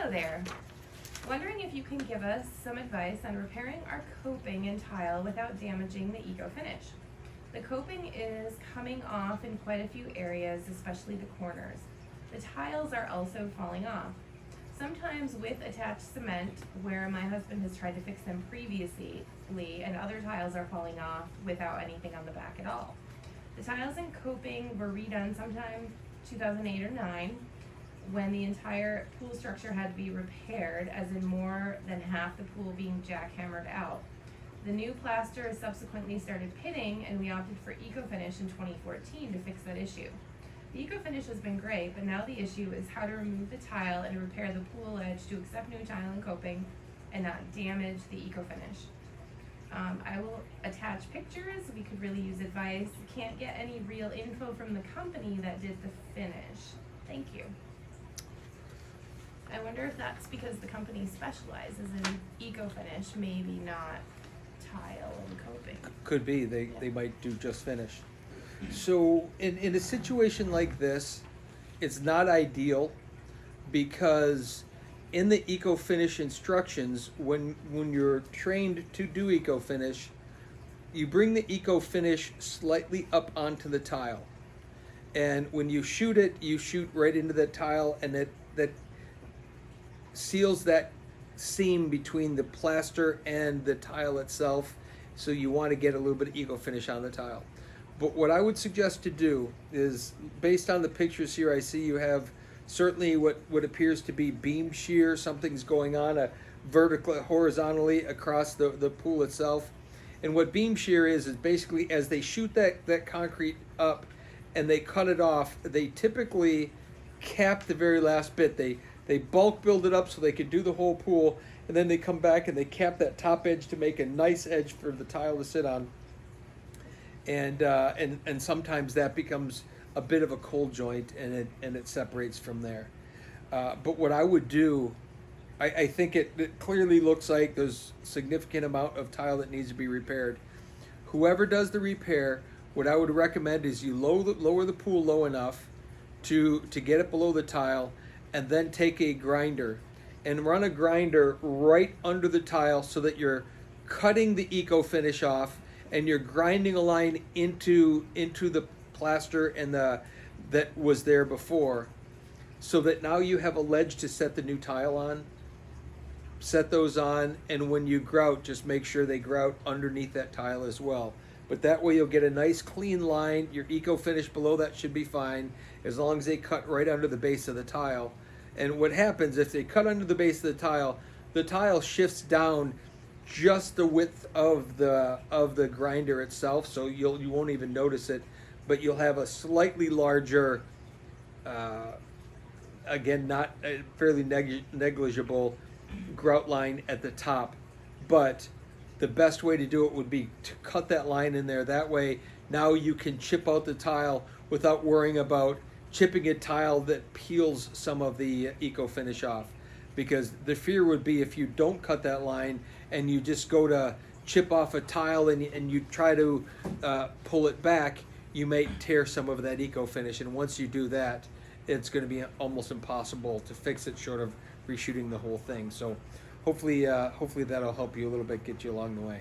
Hello there. Wondering if you can give us some advice on repairing our coping and tile without damaging the eco-finish. The coping is coming off in quite a few areas, especially the corners. The tiles are also falling off. Sometimes with attached cement, where my husband has tried to fix them previously, and other tiles are falling off without anything on the back at all. The tiles and coping were redone sometime 2008 or 9, when the entire pool structure had to be repaired, as in more than half the pool being jackhammered out. The new plaster subsequently started pitting, and we opted for ecoFinish in 2014 to fix that issue. The ecoFinish has been great, but now the issue is how to remove the tile and repair the pool edge to accept new tile and coping and not damage the ecoFinish. I will attach pictures. We could really use advice. Can't get any real info from the company that did the finish. Thank you. I wonder if that's because the company specializes in eco-finish, maybe not tile and coping. Could be, they might do just finish. So in a situation like this, it's not ideal, because in the eco-finish instructions, when you're trained to do eco-finish, you bring the eco-finish slightly up onto the tile. And when you shoot it, you shoot right into that tile, and that seals that seam between the plaster and the tile itself, so you want to get a little bit of eco-finish on the tile. But what I would suggest to do is, based on the pictures here, I see you have certainly what appears to be beam shear. Something's going on horizontally across the pool itself. And what beam shear is basically, as they shoot that concrete up and they cut it off, they typically cap the very last bit. They bulk build it up so they can do the whole pool, and then they come back and they cap that top edge to make a nice edge for the tile to sit on. And sometimes that becomes a bit of a cold joint, and it separates from there. But what I would do, I think it clearly looks like there's a significant amount of tile that needs to be repaired. Whoever does the repair, what I would recommend is you lower the pool low enough to get it below the tile, and then take a grinder and run a grinder right under the tile, so that you're cutting the eco-finish off and you're grinding a line into the plaster and that was there before, so that now you have a ledge to set the new tile on. Set those on, and when you grout, just make sure they grout underneath that tile as well. But that way you'll get a nice clean line. Your eco-finish below that should be fine, as long as they cut right under the base of the tile. And what happens if they cut under the base of the tile shifts down just the width of the grinder itself, so you won't even notice it, but you'll have a slightly larger, again, not a fairly negligible grout line at the top. But the best way to do it would be to cut that line in there. That way now you can chip out the tile without worrying about chipping a tile that peels some of the eco-finish off. Because the fear would be, if you don't cut that line and you just go to chip off a tile and you try to pull it back, you may tear some of that eco-finish. And once you do that, it's going to be almost impossible to fix it, short of reshooting the whole thing. So hopefully that'll help you a little bit, get you along the way.